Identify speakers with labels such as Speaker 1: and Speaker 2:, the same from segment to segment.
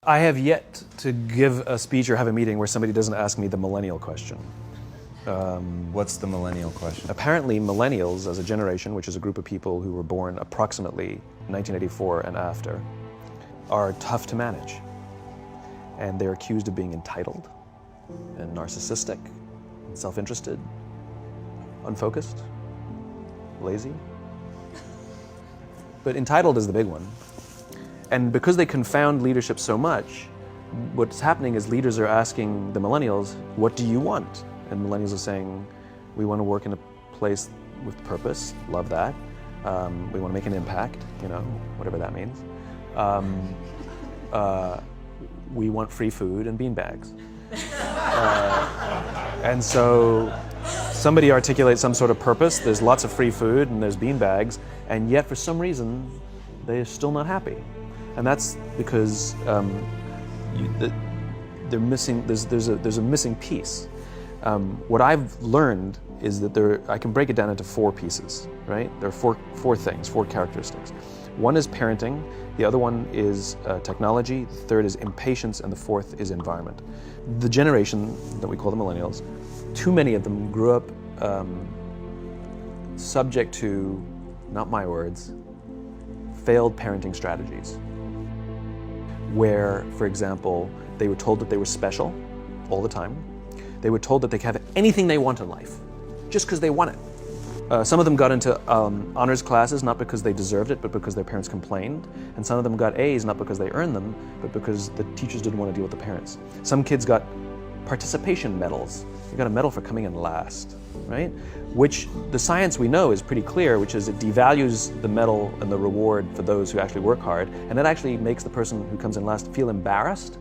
Speaker 1: I have yet to give a speech or have a meeting where somebody doesn't ask me the millennial question.
Speaker 2: What's the millennial question?
Speaker 1: Apparently millennials as a generation, which is a group of people who were born approximately 1984 and after, are tough to manage. And they're accused of being entitled and narcissistic and self-interested, unfocused, lazy. But entitled is the big one. And because they confound leadership so much, what's happening is leaders are asking the millennials, what do you want? And millennials are saying, we want to work in a place with purpose, love that. We want to make an impact, whatever that means. We want free food and beanbags. And so somebody articulates some sort of purpose, there's lots of free food and there's beanbags, and yet for some reason, they're still not happy. And that's because they're missing. There's a missing piece. What I've learned is that I can break it down into four pieces. Right? There are four things, four characteristics. One is parenting. The other one is technology. The third is impatience, and the fourth is environment. The generation that we call the millennials, too many of them grew up subject to, not my words, failed parenting strategies, where, for example, they were told that they were special all the time. They were told that they could have anything they want in life, just because they want it. Some of them got into honors classes, not because they deserved it, but because their parents complained. And some of them got A's, not because they earned them, but because the teachers didn't want to deal with the parents. Some kids got participation medals. You got a medal for coming in last, right? Which the science we know is pretty clear, which is it devalues the medal and the reward for those who actually work hard, and it actually makes the person who comes in last feel embarrassed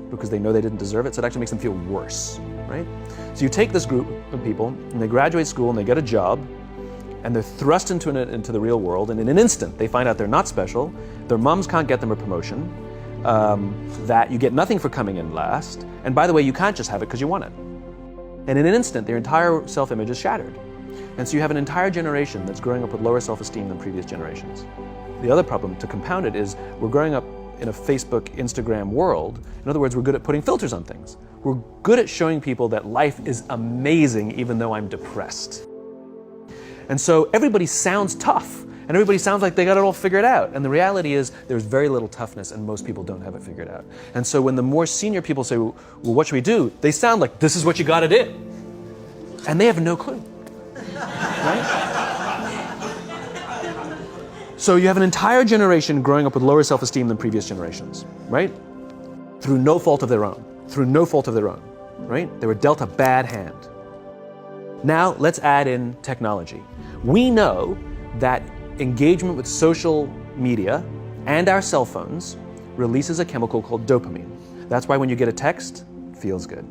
Speaker 1: because they know they didn't deserve it, so it actually makes them feel worse, right? So you take this group of people, and they graduate school, and they get a job, and they're thrust into the real world, and in an instant, they find out they're not special, their moms can't get them a promotion, that you get nothing for coming in last, and by the way, you can't just have it because you want it. And in an instant, their entire self-image is shattered. And so you have an entire generation that's growing up with lower self-esteem than previous generations. The other problem, to compound it, is we're growing up in a Facebook, Instagram world. In other words, we're good at putting filters on things. We're good at showing people that life is amazing even though I'm depressed. And so everybody sounds tough, and everybody sounds like they got it all figured out. And the reality is there's very little toughness, and most people don't have it figured out. And so when the more senior people say, well, what should we do? They sound like, this is what you got to do. And they have no clue. Right? So you have an entire generation growing up with lower self-esteem than previous generations, right? Through no fault of their own. Through no fault of their own, right? They were dealt a bad hand. Now let's add in technology. We know that engagement with social media and our cell phones releases a chemical called dopamine. That's why when you get a text, it feels good,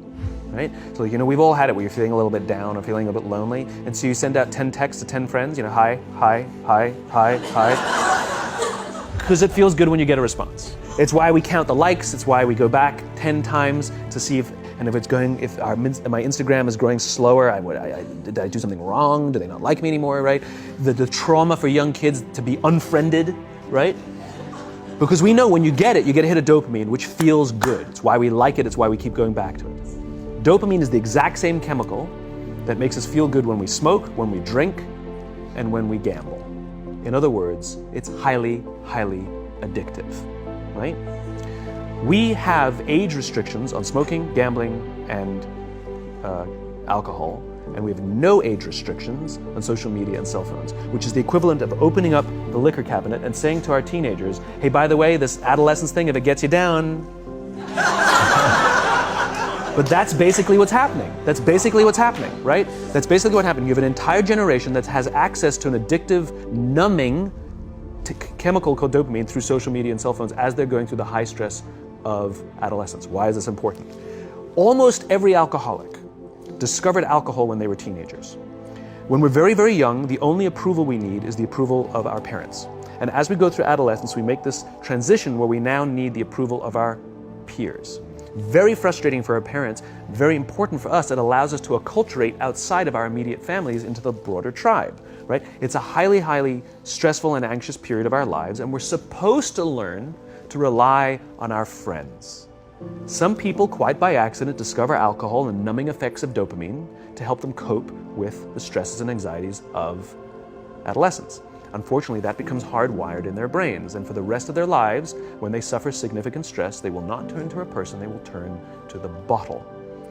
Speaker 1: right? So we've all had it where you're feeling a little bit down or feeling a bit lonely, and so you send out 10 texts to 10 friends, hi, hi, hi, hi, hi, because it feels good when you get a response. It's why we count the likes, it's why we go back 10 times to see if my Instagram is growing slower, did I do something wrong? Do they not like me anymore, right? The trauma for young kids to be unfriended, right? Because we know when you get a hit of dopamine, which feels good. It's why we like it, it's why we keep going back to it. Dopamine is the exact same chemical that makes us feel good when we smoke, when we drink, and when we gamble. In other words, it's highly, highly addictive, right? We have age restrictions on smoking, gambling, and alcohol, and we have no age restrictions on social media and cell phones, which is the equivalent of opening up the liquor cabinet and saying to our teenagers, hey, by the way, this adolescence thing, if it gets you down. But that's basically what's happening. That's basically what's happening, right? That's basically what happened. You have an entire generation that has access to an addictive, numbing chemical called dopamine through social media and cell phones as they're going through the high stress of adolescence. Why is this important? Almost every alcoholic discovered alcohol when they were teenagers. When we're very, very young, the only approval we need is the approval of our parents. And as we go through adolescence, we make this transition where we now need the approval of our peers. Very frustrating for our parents, very important for us. It allows us to acculturate outside of our immediate families into the broader tribe, right? It's a highly, highly stressful and anxious period of our lives, and we're supposed to learn to rely on our friends. Some people, quite by accident, discover alcohol and numbing effects of dopamine to help them cope with the stresses and anxieties of adolescence. Unfortunately, that becomes hardwired in their brains, and for the rest of their lives, when they suffer significant stress, they will not turn to a person, they will turn to the bottle.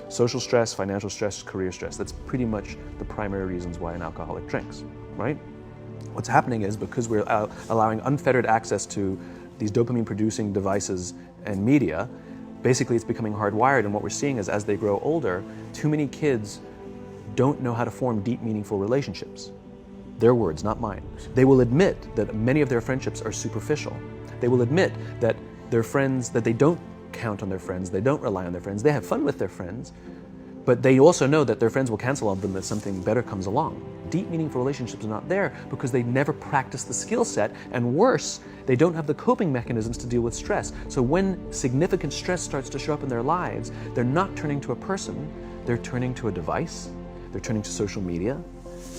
Speaker 1: Social stress, financial stress, career stress, that's pretty much the primary reasons why an alcoholic drinks, right? What's happening is because we're allowing unfettered access to these dopamine-producing devices and media, basically it's becoming hardwired, and what we're seeing is as they grow older, too many kids don't know how to form deep, meaningful relationships. Their words, not mine. They will admit that many of their friendships are superficial. They will admit that their friends, that they don't count on their friends, they don't rely on their friends, they have fun with their friends, but they also know that their friends will cancel on them if something better comes along. Deep, meaningful relationships are not there because they never practice the skill set, and worse, they don't have the coping mechanisms to deal with stress. So when significant stress starts to show up in their lives, they're not turning to a person, they're turning to a device, they're turning to social media,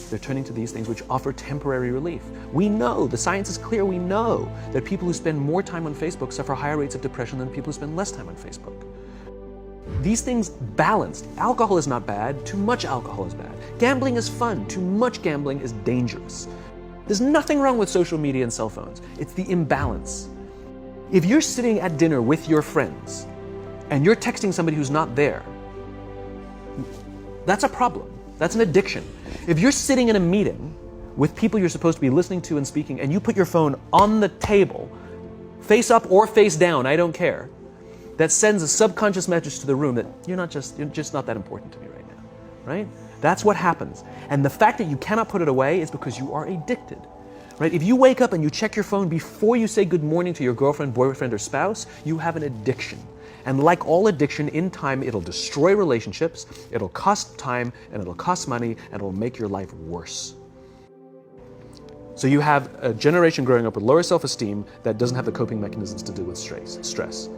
Speaker 1: they're turning to these things which offer temporary relief. We know, the science is clear, we know that people who spend more time on Facebook suffer higher rates of depression than people who spend less time on Facebook. These things balanced. Alcohol is not bad, too much alcohol is bad. Gambling is fun, too much gambling is dangerous. There's nothing wrong with social media and cell phones. It's the imbalance. If you're sitting at dinner with your friends and you're texting somebody who's not there, that's a problem. That's an addiction. If you're sitting in a meeting with people you're supposed to be listening to and speaking, and you put your phone on the table, face up or face down, I don't care, that sends a subconscious message to the room that you're just not that important to me right now, right? That's what happens. And the fact that you cannot put it away is because you are addicted, right? If you wake up and you check your phone before you say good morning to your girlfriend, boyfriend, or spouse, you have an addiction. And like all addiction, in time, it'll destroy relationships, it'll cost time, and it'll cost money, and it'll make your life worse. So you have a generation growing up with lower self-esteem that doesn't have the coping mechanisms to deal with stress.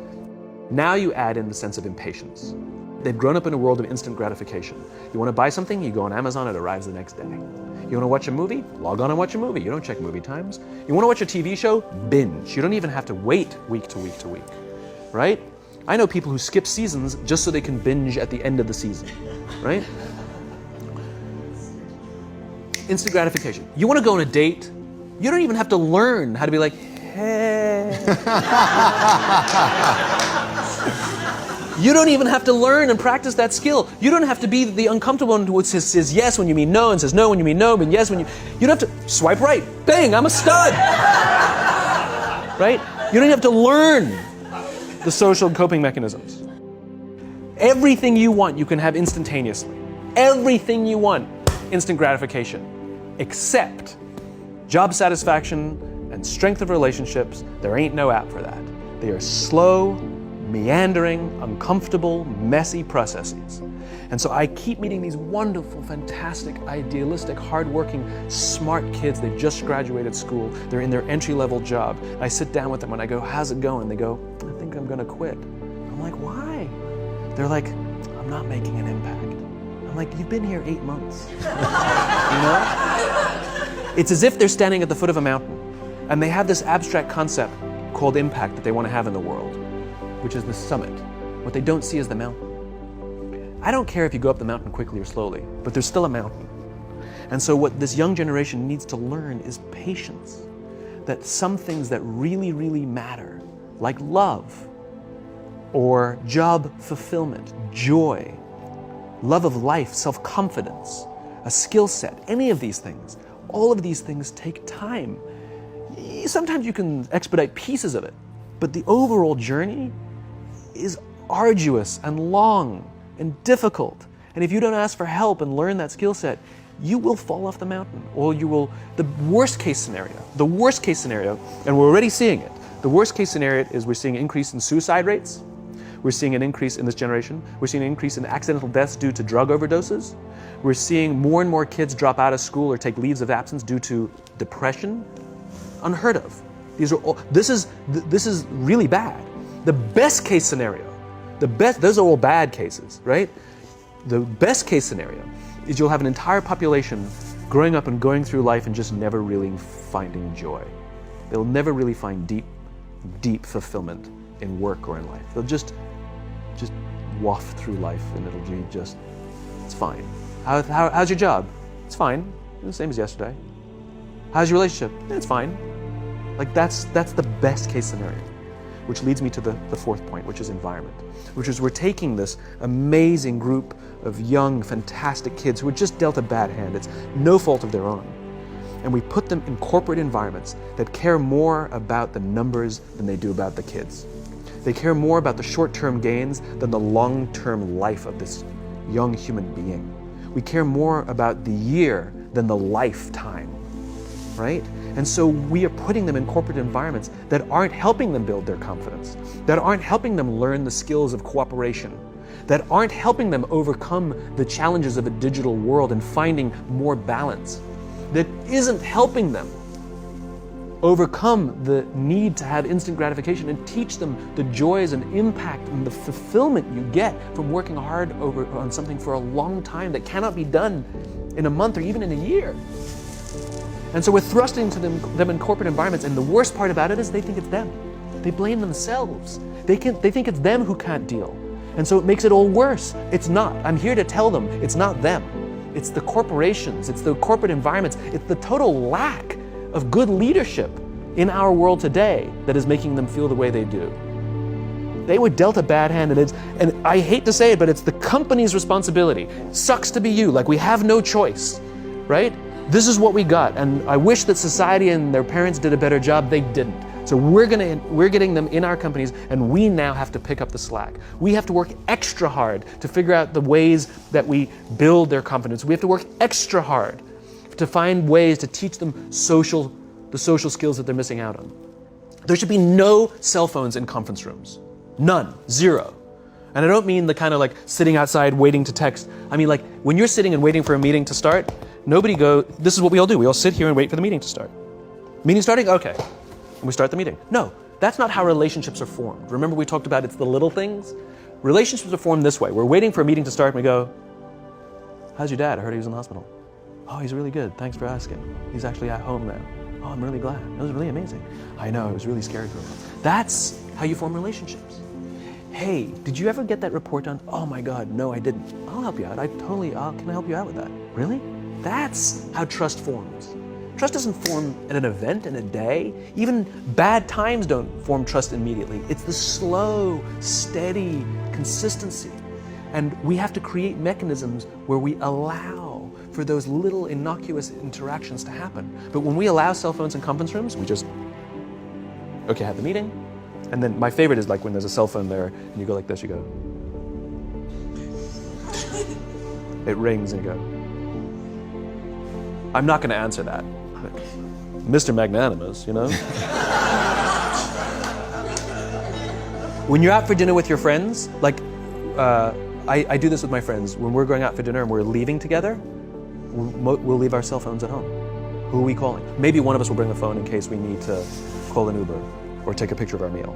Speaker 1: Now you add in the sense of impatience. They've grown up in a world of instant gratification. You want to buy something, you go on Amazon, it arrives the next day. You want to watch a movie? Log on and watch a movie. You don't check movie times. You want to watch a TV show? Binge. You don't even have to wait week to week to week, right? I know people who skip seasons just so they can binge at the end of the season, right? Instant gratification. You want to go on a date? You don't even have to learn how to be like, hey. You don't even have to learn and practice that skill. You don't have to be the uncomfortable one who says yes when you mean no and says no when you mean no, but yes when you... You don't have to swipe right. Bang, I'm a stud. Right? You don't have to learn the social coping mechanisms. Everything you want, you can have instantaneously. Everything you want, instant gratification. Except job satisfaction and strength of relationships, there ain't no app for that. They are slow, meandering, uncomfortable, messy processes. And so I keep meeting these wonderful, fantastic, idealistic, hardworking, smart kids. They've just graduated school. They're in their entry-level job. I sit down with them and I go, how's it going? They go, I think I'm gonna quit. I'm like, why? They're like, I'm not making an impact. I'm like, you've been here 8 months. You know? It's as if they're standing at the foot of a mountain and they have this abstract concept called impact that they want to have in the world, which is the summit. What they don't see is the mountain. I don't care if you go up the mountain quickly or slowly, but there's still a mountain. And so what this young generation needs to learn is patience. That some things that really, really matter, like love, or job fulfillment, joy, love of life, self-confidence, a skill set, any of these things, all of these things take time. Sometimes you can expedite pieces of it, but the overall journey is arduous and long and difficult. And if you don't ask for help and learn that skill set, you will fall off the mountain, or you will, the worst case scenario, and we're already seeing it, the worst case scenario is we're seeing an increase in suicide rates, we're seeing an increase in this generation, we're seeing an increase in accidental deaths due to drug overdoses, we're seeing more and more kids drop out of school or take leaves of absence due to depression. Unheard of. These are all, this is really bad. The best case scenario, those are all bad cases, right? The best case scenario is you'll have an entire population growing up and going through life and just never really finding joy. They'll never really find deep, deep fulfillment in work or in life. They'll just waft through life and it'll be just, it's fine. How's your job? It's fine. The same as yesterday. How's your relationship? It's fine. Like that's the best case scenario. Which leads me to the fourth point, which is environment. Which is we're taking this amazing group of young, fantastic kids who were just dealt a bad hand. It's no fault of their own. And we put them in corporate environments that care more about the numbers than they do about the kids. They care more about the short-term gains than the long-term life of this young human being. We care more about the year than the lifetime, right? And so we are putting them in corporate environments that aren't helping them build their confidence, that aren't helping them learn the skills of cooperation, that aren't helping them overcome the challenges of a digital world and finding more balance, that isn't helping them overcome the need to have instant gratification and teach them the joys and impact and the fulfillment you get from working hard on something for a long time that cannot be done in a month or even in a year. And so we're thrusting to them in corporate environments, and the worst part about it is they think it's them. They blame themselves. They think it's them who can't deal. And so it makes it all worse. It's not. I'm here to tell them it's not them. It's the corporations, it's the corporate environments, it's the total lack of good leadership in our world today that is making them feel the way they do. They were dealt a bad hand, and I hate to say it, but it's the company's responsibility. Sucks to be you, like we have no choice, right? This is what we got, and I wish that society and their parents did a better job. They didn't. So we're getting them in our companies, and we now have to pick up the slack. We have to work extra hard to figure out the ways that we build their confidence. We have to work extra hard to find ways to teach them the social skills that they're missing out on. There should be no cell phones in conference rooms. None. Zero. And I don't mean the kind of like sitting outside waiting to text. I mean like when you're sitting and waiting for a meeting to start, this is what we all do. We all sit here and wait for the meeting to start. Meeting starting? Okay. And we start the meeting. No, that's not how relationships are formed. Remember we talked about it's the little things? Relationships are formed this way. We're waiting for a meeting to start and we go, how's your dad? I heard he was in the hospital. Oh, he's really good. Thanks for asking. He's actually at home now. Oh, I'm really glad. It was really amazing. I know, it was really scary for him. That's how you form relationships. Hey, did you ever get that report done? Oh my God, no, I didn't. I'll help you out. Can I help you out with that? Really? That's how trust forms. Trust doesn't form at an event in a day. Even bad times don't form trust immediately. It's the slow, steady consistency. And we have to create mechanisms where we allow for those little innocuous interactions to happen. But when we allow cell phones in conference rooms, we just, okay, have the meeting. And then my favorite is like when there's a cell phone there and you go like this, you go. It rings and you go. I'm not going to answer that. Mr. Magnanimous, you know? When you're out for dinner with your friends, like I do this with my friends. When we're going out for dinner and we're leaving together, we'll leave our cell phones at home. Who are we calling? Maybe one of us will bring a phone in case we need to call an Uber or take a picture of our meal.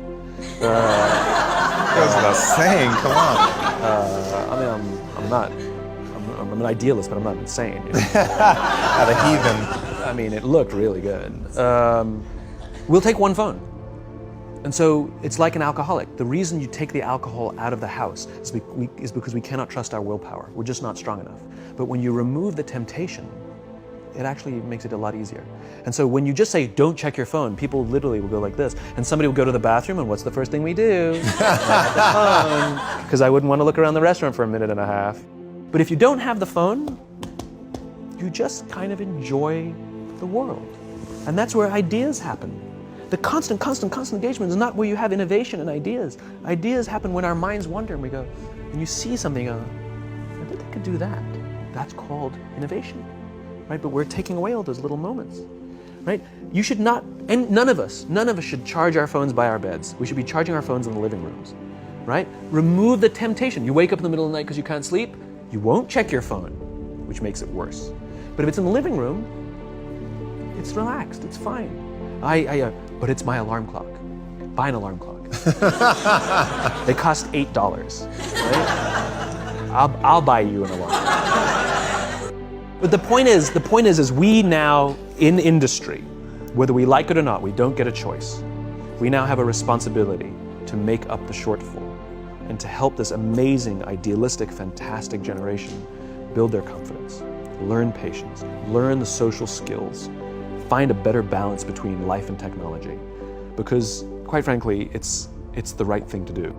Speaker 2: Goes without saying, come on.
Speaker 1: I'm an idealist, but I'm not insane. You know?
Speaker 2: Not a heathen.
Speaker 1: I mean, it looked really good. We'll take one phone. And so it's like an alcoholic. The reason you take the alcohol out of the house is because we cannot trust our willpower. We're just not strong enough. But when you remove the temptation, it actually makes it a lot easier. And so when you just say, don't check your phone, people literally will go like this. And somebody will go to the bathroom, and what's the first thing we do? Have the phone. Because I wouldn't want to look around the restaurant for a minute and a half. But if you don't have the phone, you just kind of enjoy the world. And that's where ideas happen. The constant engagement is not where you have innovation and ideas. Ideas happen when our minds wander and we go, and you see something, you go, I bet they could do that. That's called innovation, right? But we're taking away all those little moments, right? You should not, and none of us should charge our phones by our beds. We should be charging our phones in the living rooms, right? Remove the temptation. You wake up in the middle of the night because you can't sleep, you won't check your phone, which makes it worse. But if it's in the living room, it's relaxed, it's fine. But it's my alarm clock. Buy an alarm clock. They cost $8, right? I'll buy you an alarm clock. But the point is we now in industry, whether we like it or not, we don't get a choice. We now have a responsibility to make up the shortfall and to help this amazing, idealistic, fantastic generation build their confidence, learn patience, learn the social skills, find a better balance between life and technology. Because, quite frankly, it's the right thing to do.